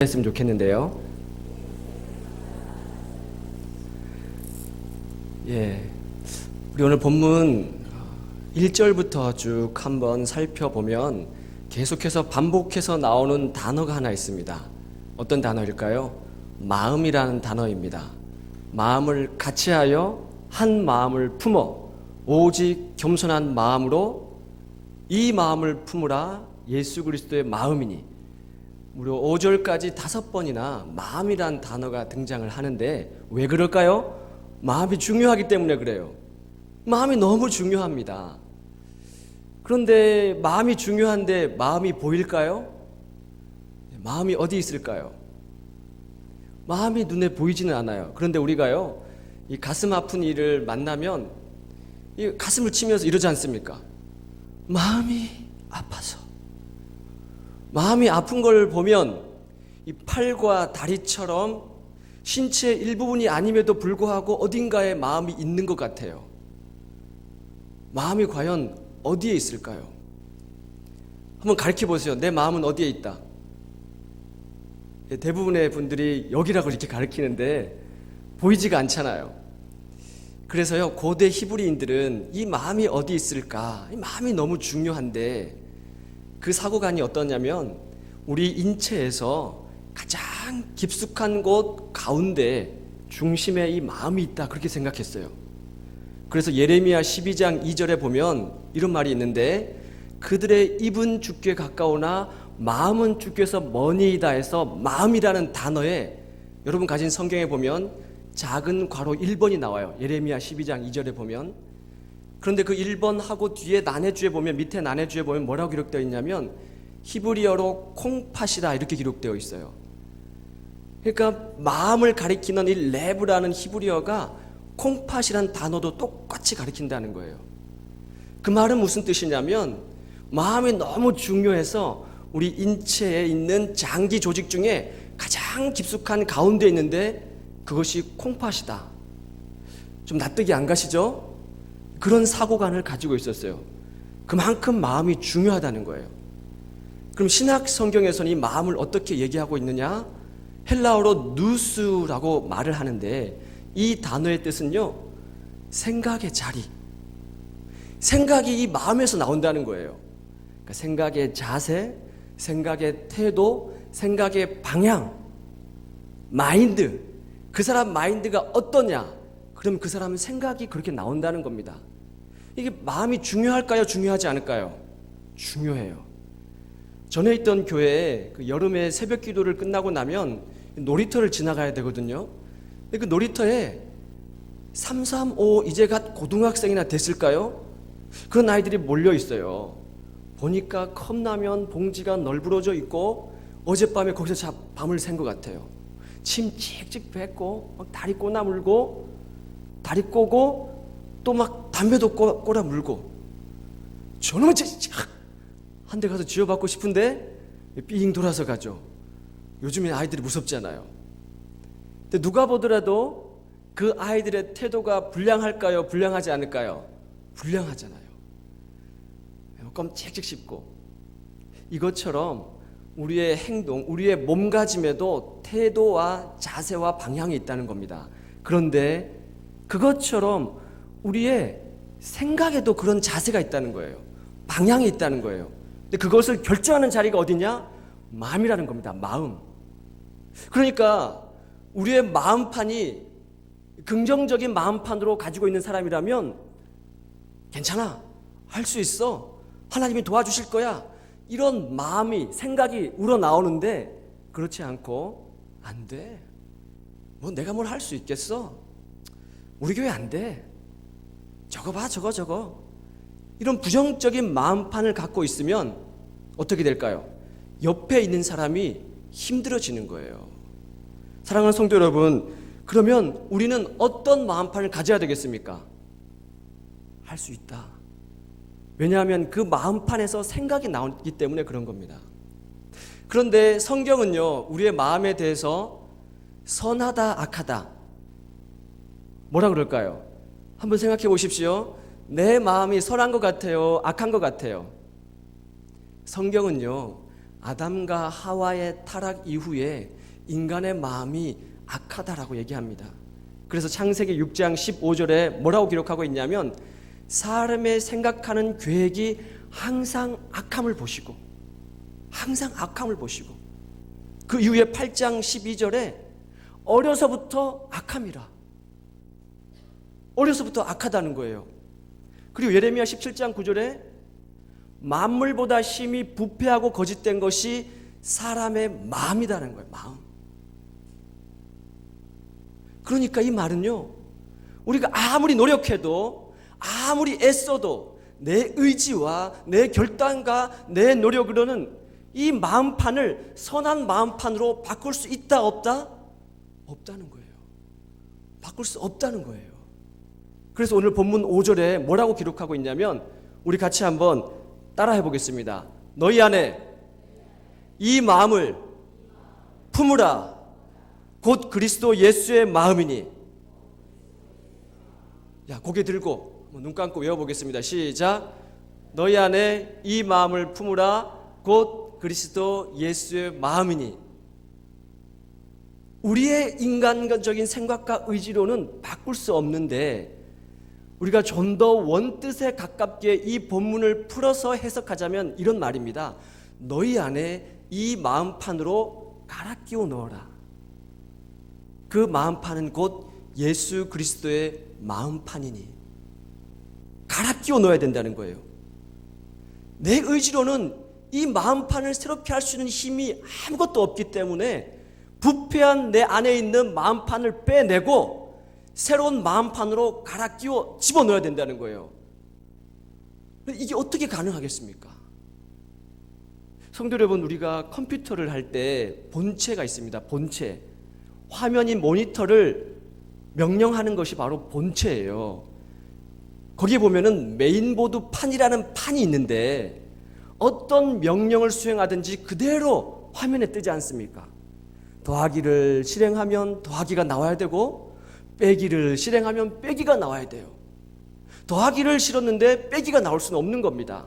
했으면 좋겠는데요. 우리 오늘 본문 1절부터 쭉 한번 살펴보면 계속해서 반복해서 나오는 단어가 하나 있습니다. 어떤 단어일까요? 마음이라는 단어입니다. 마음을 같이하여 한 마음을 품어 오직 겸손한 마음으로 이 마음을 품으라. 예수 그리스도의 마음이니. 무려 5절까지 5번이나 마음이란 단어가 등장을 하는데 왜 그럴까요? 마음이 중요하기 때문에 그래요. 마음이 너무 중요합니다. 그런데 마음이 중요한데 마음이 보일까요? 마음이 어디 있을까요? 마음이 눈에 보이지는 않아요. 그런데 우리가요, 이 가슴 아픈 이를 만나면 이 가슴을 치면서 이러지 않습니까? 마음이 아파서. 마음이 아픈 걸 보면 이 팔과 다리처럼 신체의 일부분이 아님에도 불구하고 어딘가에 마음이 있는 것 같아요. 마음이 과연 어디에 있을까요? 한번 가르쳐 보세요. 내 마음은 어디에 있다? 대부분의 분들이 여기라고 이렇게 가르치는데 보이지가 않잖아요. 그래서요, 고대 히브리인들은 이 마음이 어디 있을까? 이 마음이 너무 중요한데 그 사고관이 어떠냐면 우리 인체에서 가장 깊숙한 곳 가운데 중심에 이 마음이 있다, 그렇게 생각했어요. 그래서 예레미야 12장 2절에 보면 이런 말이 있는데, 그들의 입은 주께 가까우나 마음은 주께서 머니이다 해서 마음이라는 단어에, 여러분 가진 성경에 보면 작은 괄호 1번이 나와요. 예레미야 12장 2절에 보면. 그런데 그 1번하고 뒤에 난해주에 보면, 밑에 난해주에 보면 뭐라고 기록되어 있냐면 히브리어로 콩팥이다, 이렇게 기록되어 있어요. 그러니까 마음을 가리키는 이 레브라는 히브리어가 콩팥이란 단어도 똑같이 가리킨다는 거예요. 그 말은 무슨 뜻이냐면 마음이 너무 중요해서 우리 인체에 있는 장기 조직 중에 가장 깊숙한 가운데 있는데 그것이 콩팥이다. 좀 납득이 안 가시죠? 그런 사고관을 가지고 있었어요. 그만큼 마음이 중요하다는 거예요. 그럼 신학 성경에서는 이 마음을 어떻게 얘기하고 있느냐? 헬라어로 누스라고 말을 하는데 이 단어의 뜻은요, 생각의 자리. 생각이 이 마음에서 나온다는 거예요. 그러니까 생각의 자세, 생각의 태도, 생각의 방향, 마인드. 그 사람 마인드가 어떠냐? 그럼 그 사람은 생각이 그렇게 나온다는 겁니다. 이게 마음이 중요할까요? 중요하지 않을까요? 중요해요. 전에 있던 교회에 그 여름에 새벽 기도를 끝나고 나면 놀이터를 지나가야 되거든요. 근데 그 놀이터에 3, 3, 5 이제 갓 고등학생이나 됐을까요? 그런 아이들이 몰려 있어요. 보니까 컵라면 봉지가 널브러져 있고 어젯밤에 거기서 밤을 샌 것 같아요. 침 찍찍 뱉고 막 다리 꼬나 물고 다리 꼬고 또 막 담배도 꼬라 물고. 저놈은 한 대 가서 쥐어받고 싶은데 삥 돌아서 가죠. 요즘에 아이들이 무섭잖아요. 근데 누가 보더라도 그 아이들의 태도가 불량할까요? 불량하지 않을까요? 불량하잖아요. 껌찍찍 씹고. 이것처럼 우리의 행동, 우리의 몸가짐에도 태도와 자세와 방향이 있다는 겁니다. 그런데 그것처럼 우리의 생각에도 그런 자세가 있다는 거예요. 방향이 있다는 거예요. 근데 그것을 결정하는 자리가 어디냐? 마음이라는 겁니다. 마음. 그러니까 우리의 마음판이 긍정적인 마음판으로 가지고 있는 사람이라면 괜찮아, 할 수 있어, 하나님이 도와주실 거야, 이런 마음이, 생각이 우러나오는데 그렇지 않고 안 돼, 뭐 내가 뭘 할 수 있겠어, 우리 교회 안 돼, 저거 봐 저거 이런 부정적인 마음판을 갖고 있으면 어떻게 될까요? 옆에 있는 사람이 힘들어지는 거예요. 사랑하는 성도 여러분, 그러면 우리는 어떤 마음판을 가져야 되겠습니까? 할 수 있다. 왜냐하면 그 마음판에서 생각이 나오기 때문에 그런 겁니다. 그런데 성경은요, 우리의 마음에 대해서 선하다, 악하다, 뭐라 그럴까요? 한번 생각해 보십시오. 내 마음이 선한 것 같아요, 악한 것 같아요? 성경은요, 아담과 하와의 타락 이후에 인간의 마음이 악하다라고 얘기합니다. 그래서 창세기 6장 15절에 뭐라고 기록하고 있냐면 사람의 생각하는 계획이 항상 악함을 보시고 그 이후에 8장 12절에 어려서부터 악함이라, 어려서부터 악하다는 거예요. 그리고 예레미야 17장 9절에 만물보다 심히 부패하고 거짓된 것이 사람의 마음이라는 거예요. 마음. 그러니까 이 말은요, 우리가 아무리 노력해도 아무리 애써도 내 의지와 내 결단과 내 노력으로는 이 마음판을 선한 마음판으로 바꿀 수 있다 없다? 없다는 거예요. 바꿀 수 없다는 거예요. 그래서 오늘 본문 5절에 뭐라고 기록하고 있냐면 우리 같이 한번 따라해 보겠습니다. 너희 안에 이 마음을 품으라. 곧 그리스도 예수의 마음이니. 야, 고개 들고 눈 감고 외워보겠습니다. 시작. 너희 안에 이 마음을 품으라. 곧 그리스도 예수의 마음이니. 우리의 인간적인 생각과 의지로는 바꿀 수 없는데 우리가 좀 더 원뜻에 가깝게 이 본문을 풀어서 해석하자면 이런 말입니다. 너희 안에 이 마음판으로 갈아 끼워 넣어라. 그 마음판은 곧 예수 그리스도의 마음판이니. 갈아 끼워 넣어야 된다는 거예요. 내 의지로는 이 마음판을 새롭게 할 수 있는 힘이 아무것도 없기 때문에 부패한 내 안에 있는 마음판을 빼내고 새로운 마음판으로 갈아 끼워 집어넣어야 된다는 거예요. 이게 어떻게 가능하겠습니까? 성도 여러분, 우리가 컴퓨터를 할 때 본체가 있습니다. 본체. 화면인 모니터를 명령하는 것이 바로 본체예요. 거기에 보면은 메인보드 판이라는 판이 있는데 어떤 명령을 수행하든지 그대로 화면에 뜨지 않습니까? 더하기를 실행하면 더하기가 나와야 되고 빼기를 실행하면 빼기가 나와야 돼요. 더하기를 실었는데 빼기가 나올 수는 없는 겁니다.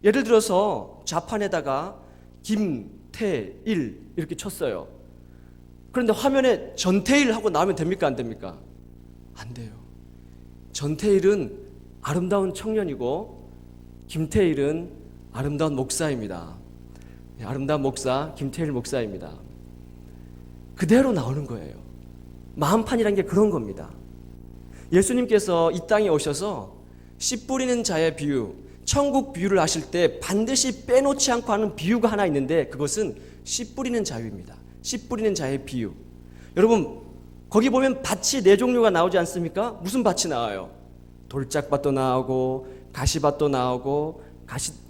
예를 들어서 좌판에다가 김태일 이렇게 쳤어요. 그런데 화면에 전태일 하고 나오면 됩니까? 안 됩니까? 안 돼요. 전태일은 아름다운 청년이고 김태일은 아름다운 목사입니다. 아름다운 목사 김태일 목사입니다. 그대로 나오는 거예요. 마음판이란 게 그런 겁니다. 예수님께서 이 땅에 오셔서 씨 뿌리는 자의 비유, 천국 비유를 하실 때 반드시 빼놓지 않고 하는 비유가 하나 있는데 그것은 씨 뿌리는 자유입니다. 씨 뿌리는 자의 비유. 여러분, 거기 보면 밭이 네 종류가 나오지 않습니까? 무슨 밭이 나와요? 돌짝밭도 나오고 가시밭도 나오고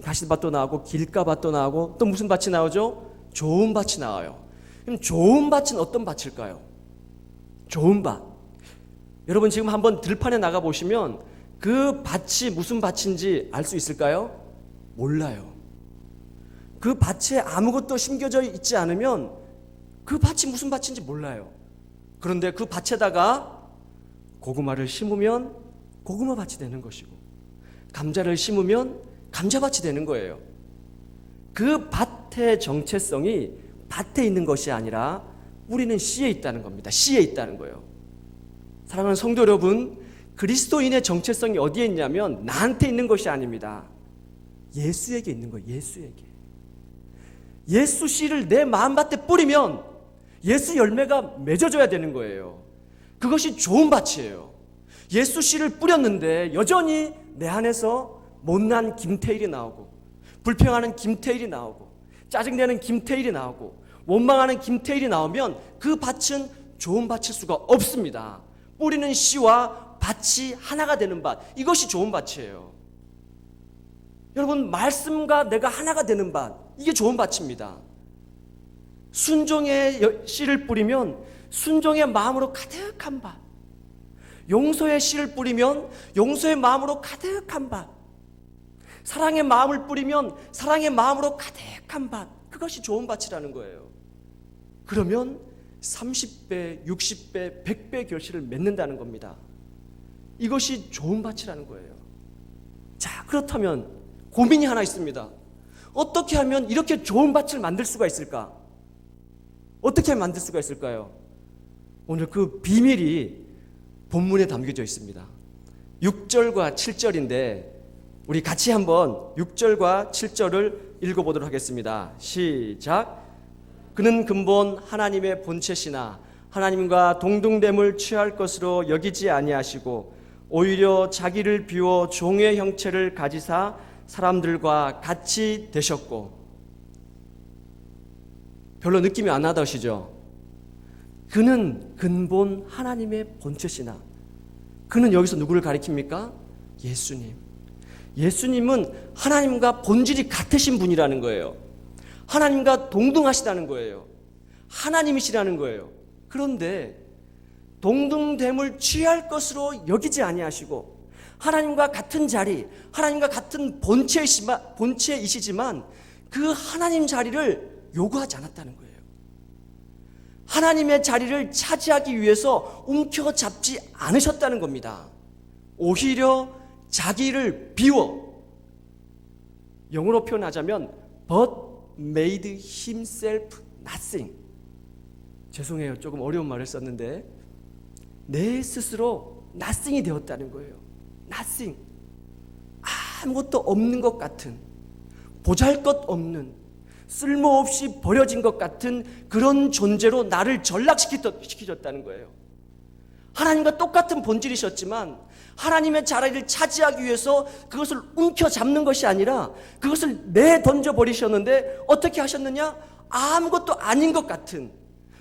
가시밭도 나오고 길가밭도 나오고 또 무슨 밭이 나오죠? 좋은 밭이 나와요. 그럼 좋은 밭은 어떤 밭일까요? 좋은 밭. 여러분 지금 한번 들판에 나가 보시면 그 밭이 무슨 밭인지 알 수 있을까요? 몰라요. 그 밭에 아무것도 심겨져 있지 않으면 그 밭이 무슨 밭인지 몰라요. 그런데 그 밭에다가 고구마를 심으면 고구마 밭이 되는 것이고 감자를 심으면 감자밭이 되는 거예요. 그 밭의 정체성이 밭에 있는 것이 아니라 우리는 씨에 있다는 겁니다. 씨에 있다는 거예요. 사랑하는 성도 여러분, 그리스도인의 정체성이 어디에 있냐면 나한테 있는 것이 아닙니다. 예수에게 있는 거예요. 예수에게. 예수 씨를 내 마음밭에 뿌리면 예수 열매가 맺어져야 되는 거예요. 그것이 좋은 밭이에요. 예수 씨를 뿌렸는데 여전히 내 안에서 못난 김태일이 나오고 불평하는 김태일이 나오고 짜증내는 김태일이 나오고 원망하는 김태일이 나오면 그 밭은 좋은 밭일 수가 없습니다. 뿌리는 씨와 밭이 하나가 되는 밭, 이것이 좋은 밭이에요. 여러분, 말씀과 내가 하나가 되는 밭, 이게 좋은 밭입니다. 순종의 씨를 뿌리면 순종의 마음으로 가득한 밭, 용서의 씨를 뿌리면 용서의 마음으로 가득한 밭, 사랑의 마음을 뿌리면 사랑의 마음으로 가득한 밭, 그것이 좋은 밭이라는 거예요. 그러면 30배, 60배, 100배 결실을 맺는다는 겁니다. 이것이 좋은 밭이라는 거예요. 자, 그렇다면 고민이 하나 있습니다. 어떻게 하면 이렇게 좋은 밭을 만들 수가 있을까? 어떻게 만들 수가 있을까요? 오늘 그 비밀이 본문에 담겨져 있습니다. 6절과 7절인데 우리 같이 한번 6절과 7절을 읽어보도록 하겠습니다. 시작. 그는 근본 하나님의 본체시나 하나님과 동등됨을 취할 것으로 여기지 아니하시고 오히려 자기를 비워 종의 형체를 가지사 사람들과 같이 되셨고. 별로 느낌이 안 나더시죠? 그는 근본 하나님의 본체시나. 그는 여기서 누구를 가리킵니까? 예수님. 예수님은 하나님과 본질이 같으신 분이라는 거예요. 하나님과 동등하시다는 거예요. 하나님이시라는 거예요. 그런데 동등됨을 취할 것으로 여기지 아니하시고 하나님과 같은 자리, 하나님과 같은 본체이시지만 그 하나님 자리를 요구하지 않았다는 거예요. 하나님의 자리를 차지하기 위해서 움켜잡지 않으셨다는 겁니다. 오히려 자기를 비워, 영어로 표현하자면 but made himself nothing. 죄송해요, 조금 어려운 말을 썼는데 내 스스로 nothing이 되었다는 거예요. nothing. 아무것도 없는 것 같은, 보잘것없는, 쓸모없이 버려진 것 같은 그런 존재로 나를 전락시키셨다는 거예요. 하나님과 똑같은 본질이셨지만 하나님의 자리를 차지하기 위해서 그것을 움켜잡는 것이 아니라 그것을 내던져 버리셨는데 어떻게 하셨느냐? 아무것도 아닌 것 같은,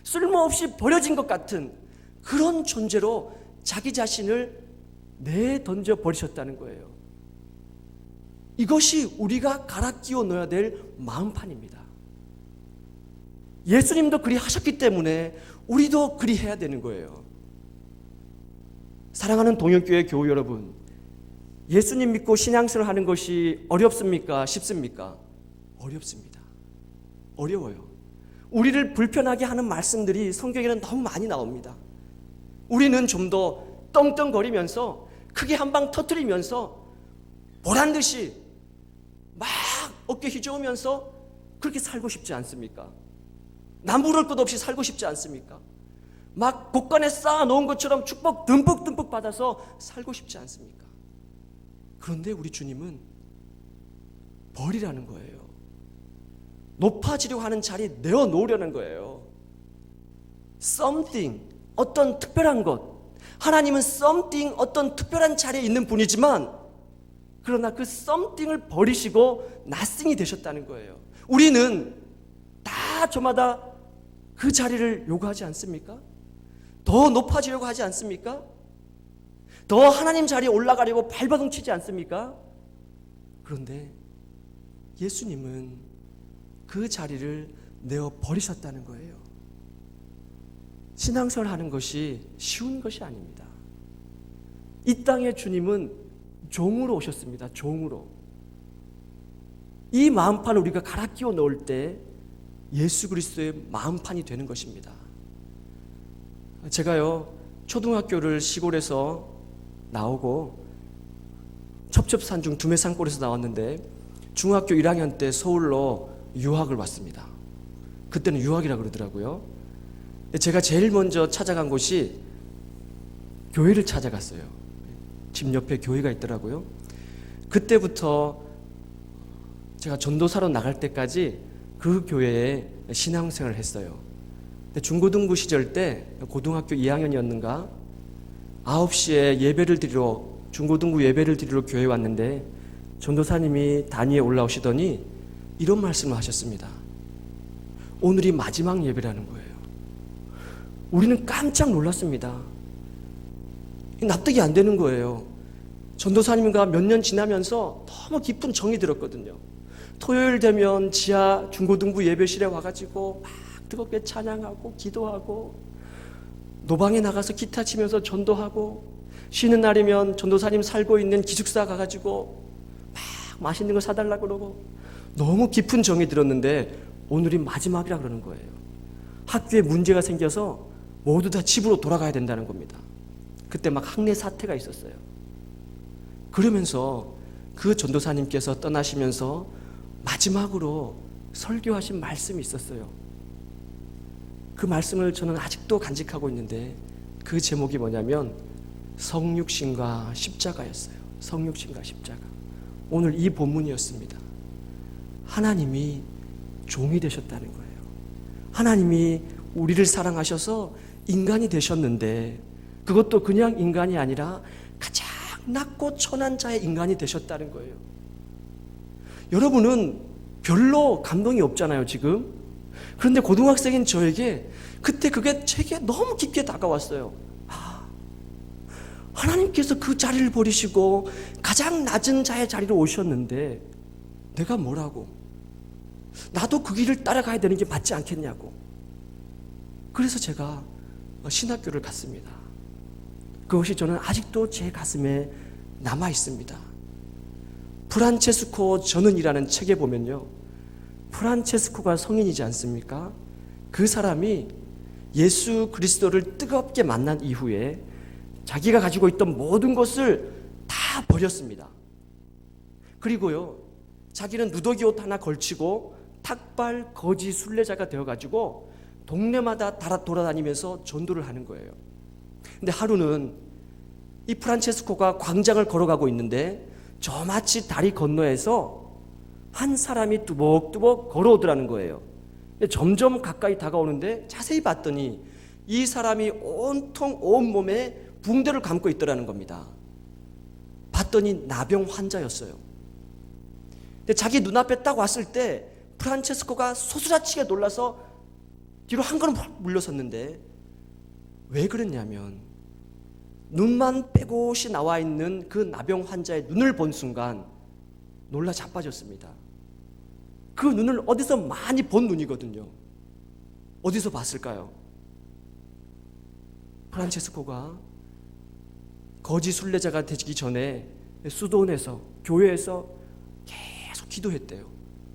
쓸모없이 버려진 것 같은 그런 존재로 자기 자신을 내던져 버리셨다는 거예요. 이것이 우리가 갈아 끼워 넣어야 될 마음판입니다. 예수님도 그리 하셨기 때문에 우리도 그리 해야 되는 거예요. 사랑하는 동역교회 교우 여러분, 예수님 믿고 신앙생활 하는 것이 어렵습니까? 쉽습니까? 어렵습니다. 어려워요. 우리를 불편하게 하는 말씀들이 성경에는 너무 많이 나옵니다. 우리는 좀 더 떵떵거리면서 크게 한 방 터뜨리면서 보란듯이 막 어깨 휘저으면서 그렇게 살고 싶지 않습니까? 남부를 것 없이 살고 싶지 않습니까? 막 곳간에 쌓아놓은 것처럼 축복 듬뿍듬뿍 받아서 살고 싶지 않습니까? 그런데 우리 주님은 버리라는 거예요. 높아지려고 하는 자리 내어놓으려는 거예요. something, 어떤 특별한 것. 하나님은 something, 어떤 특별한 자리에 있는 분이지만 그러나 그 something을 버리시고 nothing이 되셨다는 거예요. 우리는 다 저마다 그 자리를 요구하지 않습니까? 더 높아지려고 하지 않습니까? 더 하나님 자리에 올라가려고 발버둥 치지 않습니까? 그런데 예수님은 그 자리를 내어 버리셨다는 거예요. 신앙생활 하는 것이 쉬운 것이 아닙니다. 이 땅에 주님은 종으로 오셨습니다. 종으로. 이 마음판을 우리가 갈아 끼워 넣을 때 예수 그리스도의 마음판이 되는 것입니다. 제가요, 초등학교를 시골에서 나오고 첩첩산중 두메산골에서 나왔는데 중학교 1학년 때 서울로 유학을 왔습니다. 그때는 유학이라고 그러더라고요. 제가 제일 먼저 찾아간 곳이 교회를 찾아갔어요. 집 옆에 교회가 있더라고요. 그때부터 제가 전도사로 나갈 때까지 그 교회에 신앙생활을 했어요. 중고등부 시절 때 고등학교 2학년이었는가 9시에 예배를 드리러, 중고등부 예배를 드리러 교회에 왔는데 전도사님이 단위에 올라오시더니 이런 말씀을 하셨습니다. 오늘이 마지막 예배라는 거예요. 우리는 깜짝 놀랐습니다. 납득이 안 되는 거예요. 전도사님과 몇 년 지나면서 너무 깊은 정이 들었거든요. 토요일 되면 지하 중고등부 예배실에 와가지고 막 뜨겁게 찬양하고 기도하고 노방에 나가서 기타 치면서 전도하고 쉬는 날이면 전도사님 살고 있는 기숙사 가가지고 막 맛있는 거 사달라고 그러고 너무 깊은 정이 들었는데 오늘이 마지막이라 그러는 거예요. 학교에 문제가 생겨서 모두 다 집으로 돌아가야 된다는 겁니다. 그때 막 학내 사태가 있었어요. 그러면서 그 전도사님께서 떠나시면서 마지막으로 설교하신 말씀이 있었어요. 그 말씀을 저는 아직도 간직하고 있는데 그 제목이 뭐냐면 성육신과 십자가였어요. 성육신과 십자가. 오늘 이 본문이었습니다. 하나님이 종이 되셨다는 거예요. 하나님이 우리를 사랑하셔서 인간이 되셨는데 그것도 그냥 인간이 아니라 가장 낮고 천한 자의 인간이 되셨다는 거예요. 여러분은 별로 감동이 없잖아요, 지금. 그런데 고등학생인 저에게 그때 그게 제게 너무 깊게 다가왔어요. 하나님께서 그 자리를 버리시고 가장 낮은 자의 자리로 오셨는데 내가 뭐라고? 나도 그 길을 따라가야 되는 게 맞지 않겠냐고. 그래서 제가 신학교를 갔습니다. 그것이 저는 아직도 제 가슴에 남아 있습니다. 프란체스코 전은이라는 책에 보면요, 프란체스코가 성인이지 않습니까? 그 사람이 예수 그리스도를 뜨겁게 만난 이후에 자기가 가지고 있던 모든 것을 다 버렸습니다. 그리고요, 자기는 누더기 옷 하나 걸치고 탁발 거지 순례자가 되어가지고 동네마다 돌아다니면서 전도를 하는 거예요. 근데 하루는 이 프란체스코가 광장을 걸어가고 있는데 저마치 다리 건너에서 한 사람이 뚜벅뚜벅 걸어오더라는 거예요. 점점 가까이 다가오는데 자세히 봤더니 이 사람이 온통 온몸에 붕대를 감고 있더라는 겁니다. 봤더니 나병 환자였어요. 근데 자기 눈앞에 딱 왔을 때 프란체스코가 소스라치게 놀라서 뒤로 한 걸음 물러섰는데 왜 그랬냐면 눈만 빼고시 나와 있는 그 나병 환자의 눈을 본 순간 놀라 자빠졌습니다. 그 눈을 어디서 많이 본 눈이거든요. 어디서 봤을까요? 프란체스코가 거지 순례자가 되기 전에 수도원에서 교회에서 계속 기도했대요.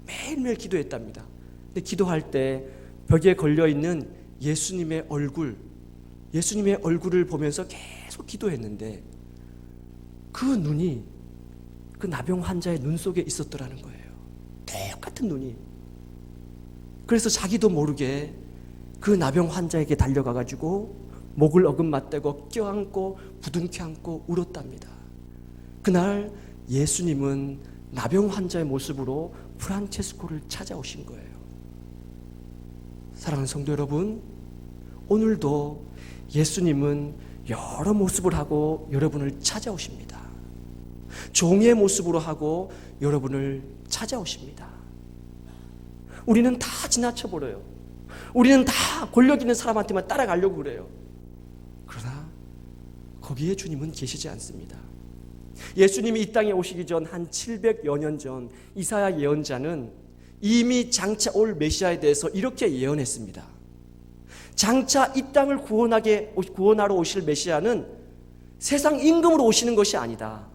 매일매일 기도했답니다. 근데 기도할 때 벽에 걸려있는 예수님의 얼굴을 보면서 계속 기도했는데 그 눈이 그 나병 환자의 눈 속에 있었더라는 거예요. 똑같은 눈이. 그래서 자기도 모르게 그 나병 환자에게 달려가가지고 목을 어금맞대고 껴안고 부둥켜 안고 울었답니다. 그날 예수님은 나병 환자의 모습으로 프란체스코를 찾아오신 거예요. 사랑하는 성도 여러분, 오늘도 예수님은 여러 모습을 하고 여러분을 찾아오십니다. 종의 모습으로 하고 여러분을 찾아오십니다. 우리는 다 지나쳐버려요. 우리는 다 권력 있는 사람한테만 따라가려고 그래요. 그러나 거기에 주님은 계시지 않습니다. 예수님이 이 땅에 오시기 전 한 700여 년 전 이사야 예언자는 이미 장차 올 메시아에 대해서 이렇게 예언했습니다. 장차 이 땅을 구원하러 오실 메시아는 세상 임금으로 오시는 것이 아니다.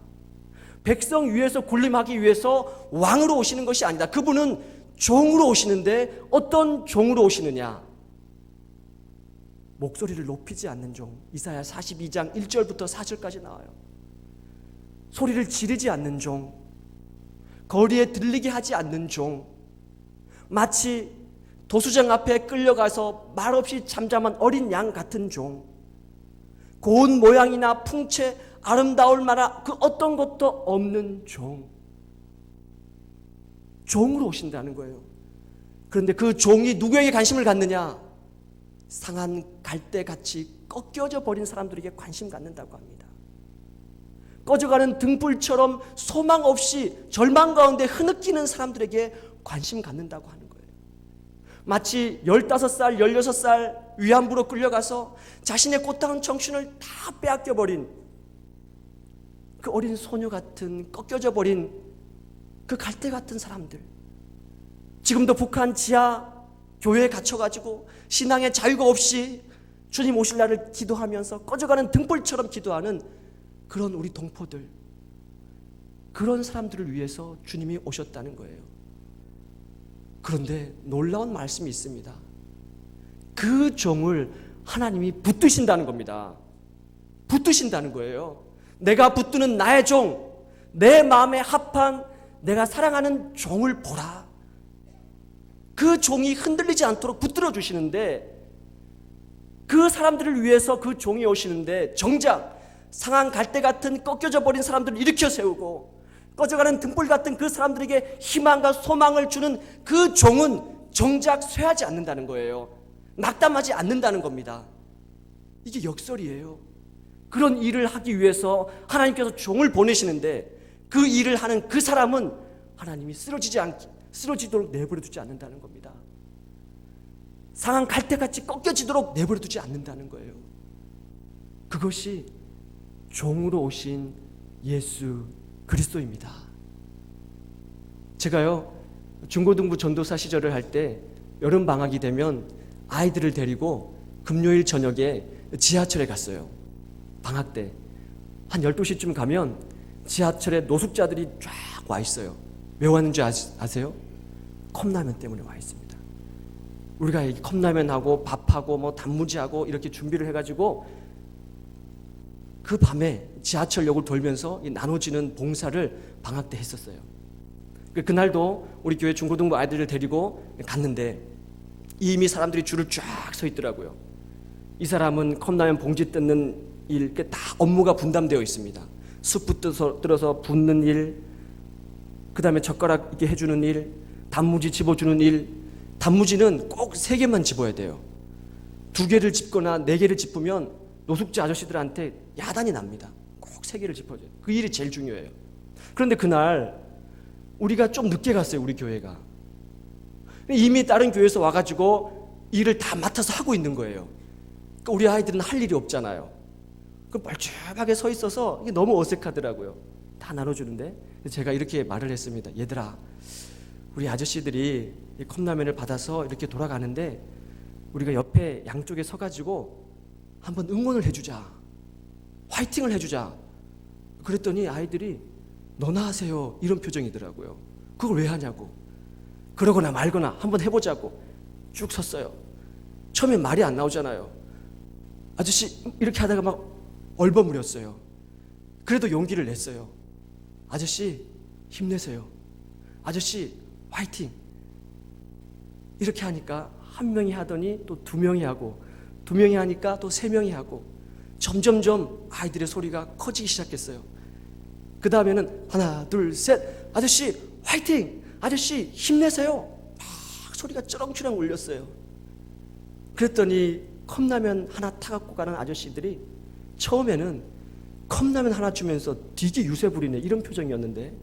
백성 위에서 군림하기 위해서 왕으로 오시는 것이 아니다. 그분은 종으로 오시는데 어떤 종으로 오시느냐? 목소리를 높이지 않는 종. 이사야 42장 1절부터 4절까지 나와요. 소리를 지르지 않는 종, 거리에 들리게 하지 않는 종, 마치 도수장 앞에 끌려가서 말없이 잠잠한 어린 양 같은 종, 고운 모양이나 풍채, 아름다울 만한 그 어떤 것도 없는 종으로 오신다는 거예요. 그런데 그 종이 누구에게 관심을 갖느냐? 상한 갈대같이 꺾여져 버린 사람들에게 관심 갖는다고 합니다. 꺼져가는 등불처럼 소망 없이 절망 가운데 흐느끼는 사람들에게 관심 갖는다고 하는 거예요. 마치 15살, 16살 위안부로 끌려가서 자신의 꽃다운 청춘을 다 빼앗겨버린 그 어린 소녀 같은 꺾여져 버린 그 갈대 같은 사람들, 지금도 북한 지하 교회에 갇혀가지고 신앙의 자유가 없이 주님 오실 날을 기도하면서 꺼져가는 등불처럼 기도하는 그런 우리 동포들, 그런 사람들을 위해서 주님이 오셨다는 거예요. 그런데 놀라운 말씀이 있습니다. 그 종을 하나님이 붙드신다는 겁니다. 붙드신다는 거예요. 내가 붙드는 나의 종, 내 마음에 합한 내가 사랑하는 종을 보라. 그 종이 흔들리지 않도록 붙들어 주시는데, 그 사람들을 위해서 그 종이 오시는데 정작 상한 갈대 같은 꺾여져 버린 사람들을 일으켜 세우고 꺼져가는 등불 같은 그 사람들에게 희망과 소망을 주는 그 종은 정작 쇠하지 않는다는 거예요. 낙담하지 않는다는 겁니다. 이게 역설이에요. 그런 일을 하기 위해서 하나님께서 종을 보내시는데, 그 일을 하는 그 사람은 하나님이 쓰러지도록 내버려 두지 않는다는 겁니다. 상한 갈대같이 꺾여지도록 내버려 두지 않는다는 거예요. 그것이 종으로 오신 예수 그리스도입니다. 제가요, 중고등부 전도사 시절을 할 때 여름 방학이 되면 아이들을 데리고 금요일 저녁에 지하철에 갔어요. 방학 때 한 12시쯤 가면 지하철에 노숙자들이 쫙 와 있어요. 왜 왔는지 아세요? 컵라면 때문에 와 있습니다. 우리가 이 컵라면하고 밥하고 뭐 단무지하고 이렇게 준비를 해가지고 그 밤에 지하철역을 돌면서 나눠지는 봉사를 방학 때 했었어요. 그날도 우리 교회 중고등부 아이들을 데리고 갔는데 이미 사람들이 줄을 쫙 서 있더라고요. 이 사람은 컵라면 봉지 뜯는 일, 다 업무가 분담되어 있습니다. 숯 들어서 붓는 일, 그 다음에 젓가락 이렇게 해주는 일, 단무지 집어주는 일. 단무지는 꼭 3개만 집어야 돼요. 2개를 집거나 4개를 집으면 노숙자 아저씨들한테 야단이 납니다. 꼭 3개를 집어줘요. 그 일이 제일 중요해요. 그런데 그날 우리가 좀 늦게 갔어요. 우리 교회가 이미 다른 교회에서 와가지고 일을 다 맡아서 하고 있는 거예요. 그러니까 우리 아이들은 할 일이 없잖아요. 그 멀쩡하게 서 있어서 이게 너무 어색하더라고요. 다 나눠주는데 제가 이렇게 말을 했습니다. 얘들아, 우리 아저씨들이 이 컵라면을 받아서 이렇게 돌아가는데 우리가 옆에 양쪽에 서가지고 한번 응원을 해주자, 화이팅을 해주자. 그랬더니 아이들이 너나 하세요 이런 표정이더라고요. 그걸 왜 하냐고. 그러거나 말거나 한번 해보자고 쭉 섰어요. 처음엔 말이 안 나오잖아요. 아저씨 이렇게 하다가 막 얼버무렸어요. 그래도 용기를 냈어요. 아저씨 힘내세요. 아저씨 화이팅. 이렇게 하니까 한 명이 하더니 또 2명이 하고, 2명이 하니까 또 3명이 하고, 점점점 아이들의 소리가 커지기 시작했어요. 그 다음에는 하나 둘 셋, 아저씨 화이팅, 아저씨 힘내세요. 막 소리가 쩌렁쩌렁 울렸어요. 그랬더니 컵라면 하나 타갖고 가는 아저씨들이 처음에는 컵라면 하나 주면서 되게 유세 부리네 이런 표정이었는데,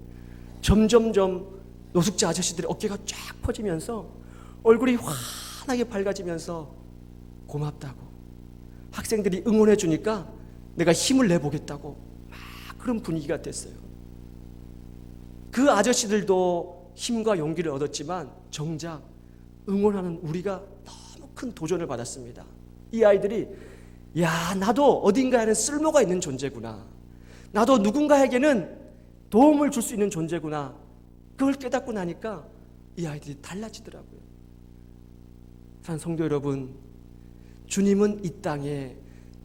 점점점 노숙자 아저씨들의 어깨가 쫙 퍼지면서 얼굴이 환하게 밝아지면서 고맙다고, 학생들이 응원해 주니까 내가 힘을 내보겠다고 막 그런 분위기가 됐어요. 그 아저씨들도 힘과 용기를 얻었지만 정작 응원하는 우리가 너무 큰 도전을 받았습니다. 이 아이들이 야, 나도 어딘가에는 쓸모가 있는 존재구나, 나도 누군가에게는 도움을 줄 수 있는 존재구나, 그걸 깨닫고 나니까 이 아이들이 달라지더라고요. 사랑하는 성도 여러분, 주님은 이 땅에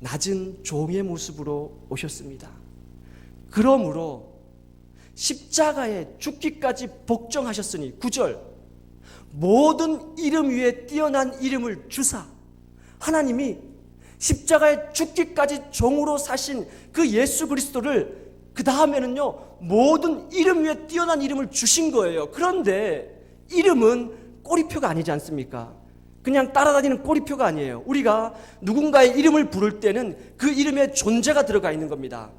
낮은 종의 모습으로 오셨습니다. 그러므로 십자가에 죽기까지 복종하셨으니 9절, 모든 이름 위에 뛰어난 이름을 주사, 하나님이 십자가에 죽기까지 종으로 사신 그 예수 그리스도를 그 다음에는요 모든 이름 위에 뛰어난 이름을 주신 거예요. 그런데 이름은 꼬리표가 아니지 않습니까? 그냥 따라다니는 꼬리표가 아니에요. 우리가 누군가의 이름을 부를 때는 그 이름에 존재가 들어가 있는 겁니다.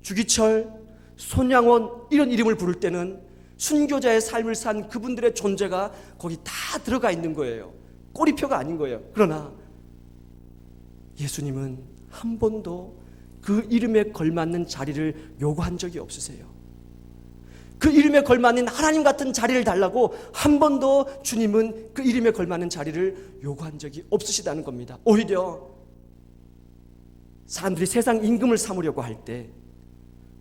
주기철, 손양원 이런 이름을 부를 때는 순교자의 삶을 산 그분들의 존재가 거기 다 들어가 있는 거예요. 꼬리표가 아닌 거예요. 그러나 예수님은 한 번도 그 이름에 걸맞는 자리를 요구한 적이 없으세요. 그 이름에 걸맞는 하나님 같은 자리를 달라고 한 번도 주님은 그 이름에 걸맞는 자리를 요구한 적이 없으시다는 겁니다. 오히려 사람들이 세상 임금을 삼으려고 할 때,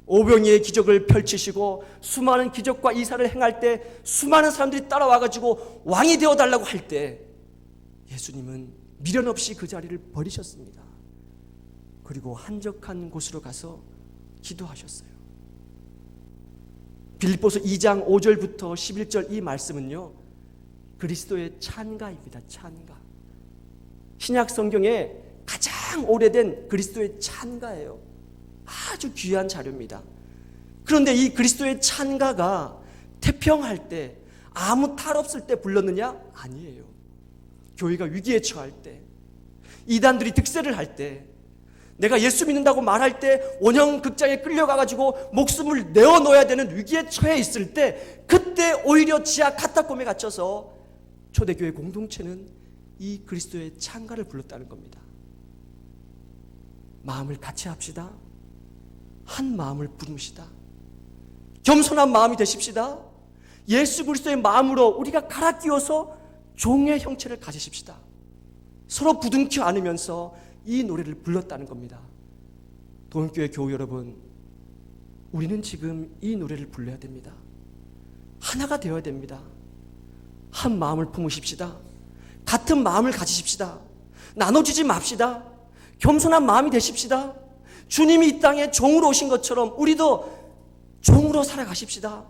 오병이의 기적을 펼치시고 수많은 기적과 이사를 행할 때 수많은 사람들이 따라와가지고 왕이 되어달라고 할 때 예수님은 미련 없이 그 자리를 버리셨습니다. 그리고 한적한 곳으로 가서 기도하셨어요. 빌립보서 2장 5절부터 11절 이 말씀은요, 그리스도의 찬가입니다. 찬가. 신약 성경에 가장 오래된 그리스도의 찬가예요. 아주 귀한 자료입니다. 그런데 이 그리스도의 찬가가 태평할 때, 아무 탈 없을 때 불렀느냐? 아니에요. 교회가 위기에 처할 때, 이단들이 득세를 할 때, 내가 예수 믿는다고 말할 때 원형 극장에 끌려가가지고 목숨을 내어놓아야 되는 위기에 처해 있을 때, 그때 오히려 지하 카타콤에 갇혀서 초대교회 공동체는 이 그리스도의 찬가를 불렀다는 겁니다. 마음을 같이 합시다. 한 마음을 부릅시다. 겸손한 마음이 되십시다. 예수 그리스도의 마음으로 우리가 갈아 끼워서 종의 형체를 가지십시다. 서로 부둥켜 안으면서 이 노래를 불렀다는 겁니다. 도움교회 교우 여러분, 우리는 지금 이 노래를 불러야 됩니다. 하나가 되어야 됩니다. 한 마음을 품으십시다. 같은 마음을 가지십시다. 나눠주지 맙시다. 겸손한 마음이 되십시다. 주님이 이 땅에 종으로 오신 것처럼 우리도 종으로 살아가십시다.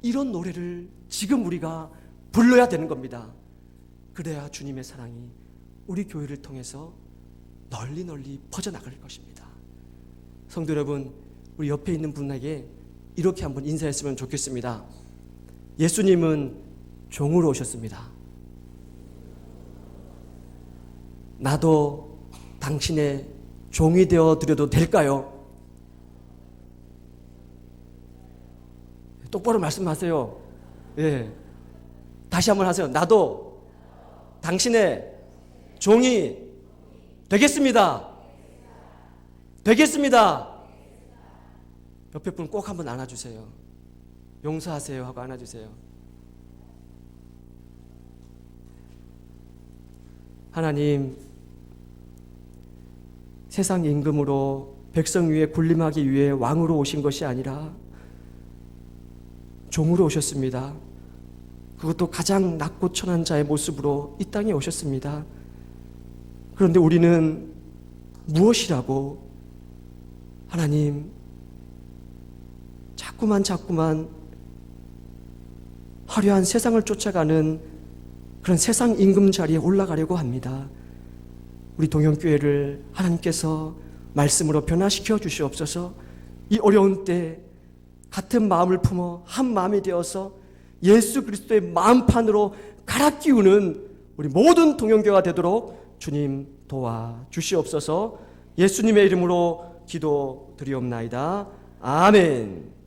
이런 노래를 지금 우리가 불러야 되는 겁니다. 그래야 주님의 사랑이 우리 교회를 통해서 널리 널리 퍼져나갈 것입니다. 성도 여러분, 우리 옆에 있는 분에게 이렇게 한번 인사했으면 좋겠습니다. 예수님은 종으로 오셨습니다. 나도 당신의 종이 되어 드려도 될까요? 똑바로 말씀하세요. 예. 다시 한번 하세요. 나도 당신의 종이 되겠습니다. 되겠습니다. 옆에 분 꼭 한번 안아주세요. 용서하세요 하고 안아주세요. 하나님, 세상 임금으로 백성 위에 군림하기 위해 왕으로 오신 것이 아니라 종으로 오셨습니다. 그것도 가장 낮고 천한 자의 모습으로 이 땅에 오셨습니다. 그런데 우리는 무엇이라고 하나님 자꾸만 화려한 세상을 쫓아가는 그런 세상 임금 자리에 올라가려고 합니다. 우리 동영교회를 하나님께서 말씀으로 변화시켜 주시옵소서. 이 어려운 때 같은 마음을 품어 한 마음이 되어서 예수 그리스도의 마음판으로 갈아 끼우는 우리 모든 동영교회가 되도록 주님 도와 주시옵소서. 예수님의 이름으로 기도드리옵나이다. 아멘.